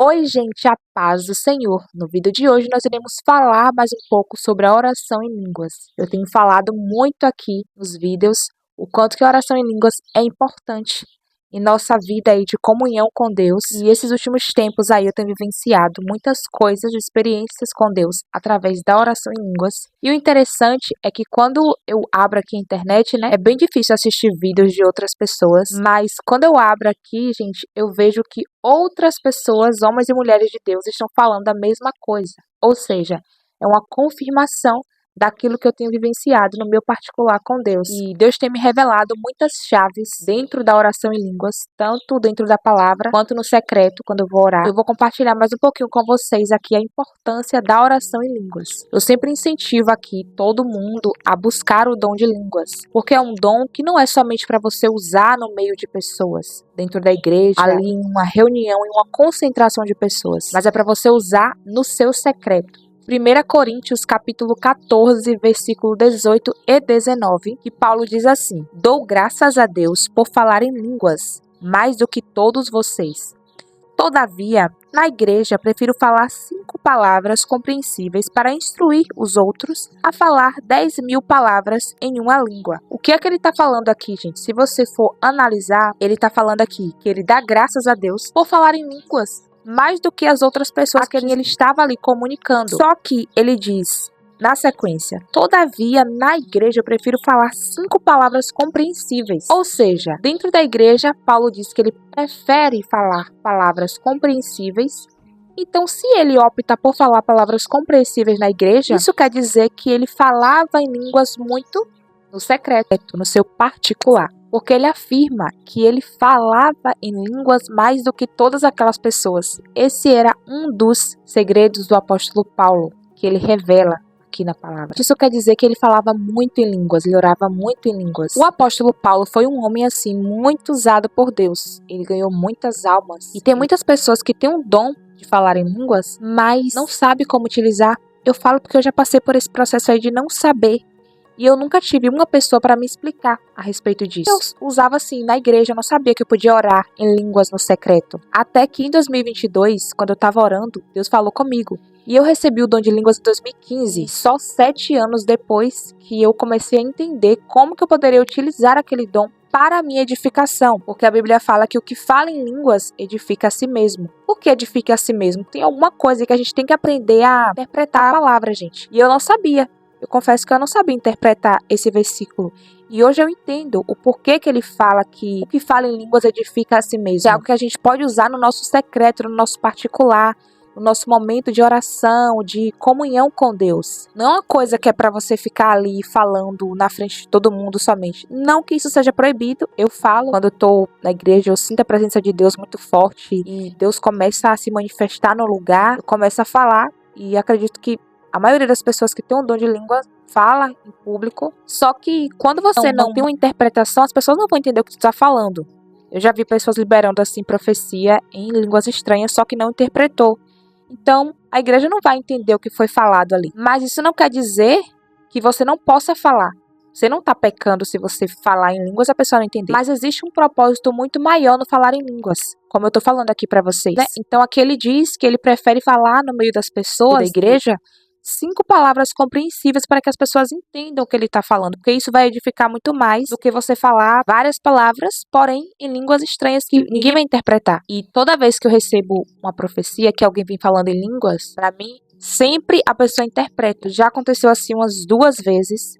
Oi, gente, a paz do Senhor. No vídeo de hoje nós iremos falar mais um pouco sobre a oração em línguas. Eu tenho falado muito aqui nos vídeos o quanto que a oração em línguas é importante em nossa vida aí de comunhão com Deus. E esses últimos tempos aí eu tenho vivenciado muitas coisas, experiências com Deus através da oração em línguas. E o interessante é que quando eu abro aqui a internet, né, é bem difícil assistir vídeos de outras pessoas, mas quando eu abro aqui, gente, eu vejo que outras pessoas, homens e mulheres de Deus, estão falando a mesma coisa. Ou seja, é uma confirmação daquilo que eu tenho vivenciado no meu particular com Deus. E Deus tem me revelado muitas chaves dentro da oração em línguas, tanto dentro da palavra, quanto no secreto, quando eu vou orar. Eu vou compartilhar mais um pouquinho com vocês aqui a importância da oração em línguas. Eu sempre incentivo aqui todo mundo a buscar o dom de línguas, porque é um dom que não é somente para você usar no meio de pessoas, dentro da igreja, ali em uma reunião, em uma concentração de pessoas, mas é para você usar no seu secreto. 1 Coríntios capítulo 14, versículo 18 e 19, que Paulo diz assim: Dou graças a Deus por falar em línguas, mais do que todos vocês. Todavia, na igreja, prefiro falar 5 palavras compreensíveis para instruir os outros a falar 10.000 palavras em uma língua. O que é que ele está falando aqui, gente? Se você for analisar, ele está falando aqui que ele dá graças a Deus por falar em línguas, mais do que as outras pessoas que ele estava ali comunicando. Só que ele diz, na sequência, todavia, na igreja eu prefiro falar 5 palavras compreensíveis. Ou seja, dentro da igreja, Paulo diz que ele prefere falar palavras compreensíveis. Então, se ele opta por falar palavras compreensíveis na igreja, isso quer dizer que ele falava em línguas muito no secreto, no seu particular. Porque ele afirma que ele falava em línguas mais do que todas aquelas pessoas. Esse era um dos segredos do apóstolo Paulo, que ele revela aqui na palavra. Isso quer dizer que ele falava muito em línguas, ele orava muito em línguas. O apóstolo Paulo foi um homem assim, muito usado por Deus. Ele ganhou muitas almas. E tem muitas pessoas que têm um dom de falar em línguas, mas não sabe como utilizar. Eu falo porque eu já passei por esse processo aí de não saber. E eu nunca tive uma pessoa para me explicar a respeito disso. Eu usava assim, na igreja, eu não sabia que eu podia orar em línguas no secreto. Até que em 2022, quando eu estava orando, Deus falou comigo. E eu recebi o dom de línguas em 2015, só 7 anos depois que eu comecei a entender como que eu poderia utilizar aquele dom para a minha edificação. Porque a Bíblia fala que o que fala em línguas edifica a si mesmo. Por que edifica a si mesmo? Tem alguma coisa que a gente tem que aprender a interpretar a palavra, gente. E eu não sabia. Eu confesso que eu não sabia interpretar esse versículo. E hoje eu entendo o porquê que ele fala que o que fala em línguas edifica a si mesmo. É algo que a gente pode usar no nosso secreto, no nosso particular, no nosso momento de oração, de comunhão com Deus. Não é uma coisa que é para você ficar ali falando na frente de todo mundo somente. Não que isso seja proibido. Eu falo, quando eu tô na igreja, eu sinto a presença de Deus muito forte e Deus começa a se manifestar no lugar, eu começo a falar e acredito que a maioria das pessoas que tem um dom de língua fala em público, só que quando você não tem uma interpretação, as pessoas não vão entender o que tu está falando. Eu já vi pessoas liberando assim profecia em línguas estranhas, só que não interpretou. Então, a igreja não vai entender o que foi falado ali. Mas isso não quer dizer que você não possa falar. Você não está pecando se você falar em línguas e a pessoa não entender. Mas existe um propósito muito maior no falar em línguas, como eu estou falando aqui para vocês. Né? Então, aqui ele diz que ele prefere falar no meio das pessoas, da igreja, 5 palavras compreensíveis para que as pessoas entendam o que ele está falando, porque isso vai edificar muito mais do que você falar várias palavras, porém em línguas estranhas que ninguém vai interpretar. E toda vez que eu recebo uma profecia, que alguém vem falando em línguas, para mim, sempre a pessoa interpreta. Já aconteceu assim umas 2 vezes,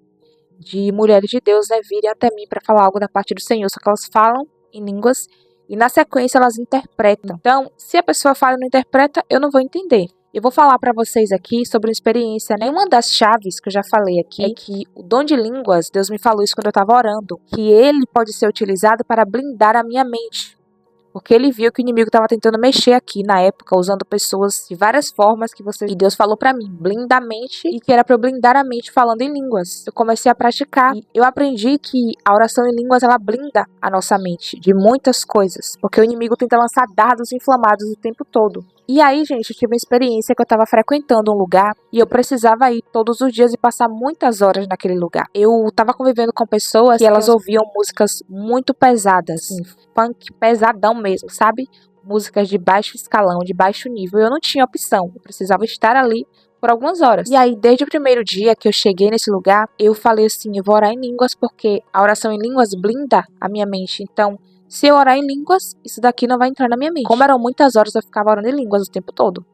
de mulheres de Deus, né, virem até mim para falar algo da parte do Senhor, só que elas falam em línguas e na sequência elas interpretam. Então, se a pessoa fala e não interpreta, eu não vou entender. Eu vou falar para vocês aqui sobre uma experiência, né? Uma das chaves que eu já falei aqui é que o dom de línguas, Deus me falou isso quando eu estava orando, que ele pode ser utilizado para blindar a minha mente. Porque ele viu que o inimigo estava tentando mexer aqui na época, usando pessoas de várias formas que Deus falou para mim, blindar a mente, e que era para eu blindar a mente falando em línguas. Eu comecei a praticar e eu aprendi que a oração em línguas ela blinda a nossa mente de muitas coisas, porque o inimigo tenta lançar dardos inflamados o tempo todo. E aí, gente, eu tive uma experiência que eu estava frequentando um lugar e eu precisava ir todos os dias e passar muitas horas naquele lugar. Eu estava convivendo com pessoas que elas ouviam músicas muito pesadas, assim, funk pesadão mesmo, sabe? músicas de baixo escalão, de baixo nível, eu não tinha opção. Eu precisava estar ali por algumas horas. E aí, desde o primeiro dia que eu cheguei nesse lugar, eu falei assim, eu vou orar em línguas, porque a oração em línguas blinda a minha mente. Então, se eu orar em línguas, isso daqui não vai entrar na minha mente. Como eram muitas horas, eu ficava orando em línguas o tempo todo.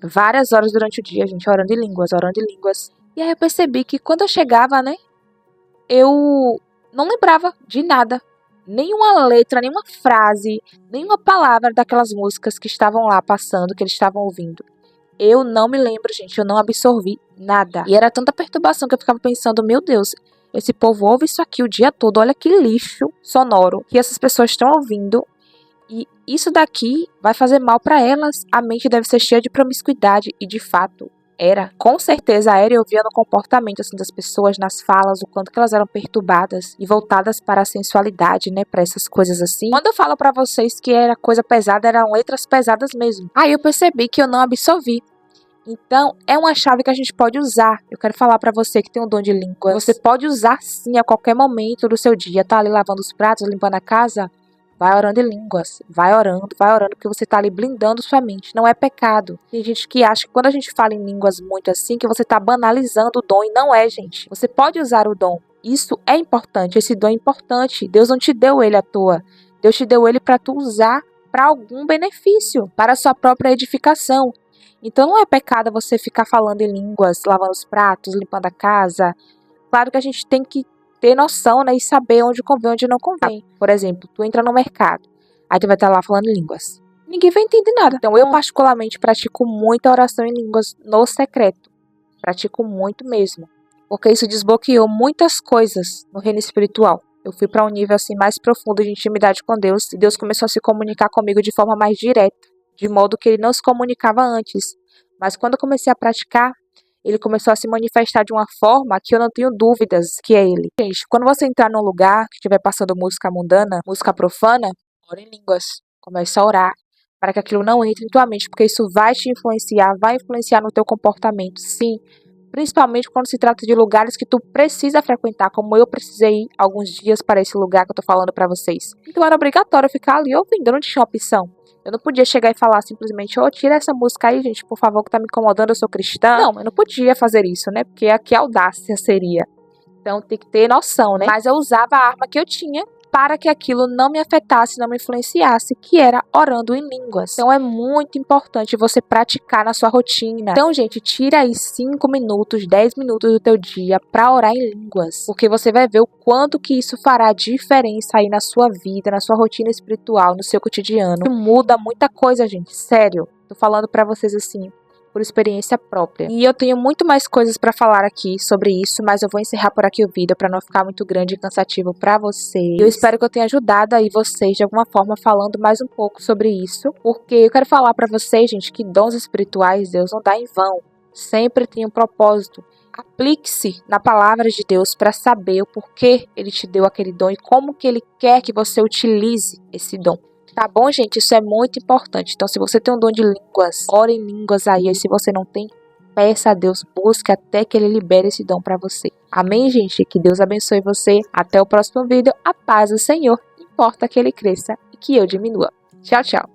Várias horas durante o dia, gente, orando em línguas, orando em línguas. E aí eu percebi que quando eu chegava, né, eu não lembrava de nada. Nenhuma letra, nenhuma frase, nenhuma palavra daquelas músicas que estavam lá passando, que eles estavam ouvindo. Eu não me lembro, gente, eu não absorvi nada. E era tanta perturbação que eu ficava pensando, meu Deus, esse povo ouve isso aqui o dia todo, olha que lixo sonoro que essas pessoas estão ouvindo. E isso daqui vai fazer mal para elas. A mente deve ser cheia de promiscuidade e de fato era. Com certeza era, eu via no comportamento assim das pessoas, nas falas, o quanto que elas eram perturbadas e voltadas para a sensualidade, né, para essas coisas assim. Quando eu falo para vocês que era coisa pesada, eram letras pesadas mesmo. Aí eu percebi que eu não absorvi. Então, é uma chave que a gente pode usar. Eu quero falar pra você que tem um dom de línguas. Você pode usar sim a qualquer momento do seu dia. Tá ali lavando os pratos, limpando a casa? Vai orando em línguas. Vai orando, porque você tá ali blindando sua mente. Não é pecado. Tem gente que acha que quando a gente fala em línguas muito assim, que você tá banalizando o dom. E não é, gente. Você pode usar o dom. Isso é importante. Esse dom é importante. Deus não te deu ele à toa. Deus te deu ele pra tu usar para algum benefício, para a sua própria edificação. Então não é pecado você ficar falando em línguas, lavando os pratos, limpando a casa. Claro que a gente tem que ter noção, né, e saber onde convém, onde não convém. Por exemplo, tu entra no mercado, aí tu vai estar lá falando em línguas. Ninguém vai entender nada. Então eu particularmente pratico muita oração em línguas no secreto. Pratico muito mesmo. Porque isso desbloqueou muitas coisas no reino espiritual. Eu fui para um nível assim mais profundo de intimidade com Deus. E Deus começou a se comunicar comigo de forma mais direta. De modo que ele não se comunicava antes. Mas quando eu comecei a praticar, ele começou a se manifestar de uma forma que eu não tenho dúvidas que é ele. Gente, quando você entrar num lugar que estiver passando música mundana, música profana, ora em línguas. Comece a orar para que aquilo não entre em tua mente, porque isso vai te influenciar, vai influenciar no teu comportamento, sim. Principalmente quando se trata de lugares que tu precisa frequentar, como eu precisei ir alguns dias para esse lugar que eu tô falando para vocês. Então era obrigatório ficar ali ouvindo, eu não tinha opção. Eu não podia chegar e falar simplesmente, tira essa música aí, gente, por favor, que tá me incomodando, eu sou cristã. Não, eu não podia fazer isso, né? Porque que audácia seria. Então tem que ter noção, né? Mas eu usava a arma que eu tinha para que aquilo não me afetasse, não me influenciasse, que era orando em línguas. Então é muito importante você praticar na sua rotina. Então, gente, tira aí 5 minutos, 10 minutos do teu dia para orar em línguas, porque você vai ver o quanto que isso fará diferença aí na sua vida, na sua rotina espiritual, no seu cotidiano. Isso muda muita coisa, gente, sério. Tô falando para vocês assim, por experiência própria. E eu tenho muito mais coisas para falar aqui sobre isso, mas eu vou encerrar por aqui o vídeo para não ficar muito grande e cansativo para vocês. Eu espero que eu tenha ajudado aí vocês de alguma forma falando mais um pouco sobre isso, porque eu quero falar para vocês, gente, que dons espirituais Deus não dá em vão. Sempre tem um propósito. Aplique-se na palavra de Deus para saber o porquê ele te deu aquele dom e como que ele quer que você utilize esse dom. Tá bom, gente? Isso é muito importante. Então, se você tem um dom de línguas, ore em línguas aí. E se você não tem, peça a Deus, busque até que Ele libere esse dom pra você. Amém, gente? Que Deus abençoe você. Até o próximo vídeo. A paz do Senhor. Importa que Ele cresça e que eu diminua. Tchau, tchau.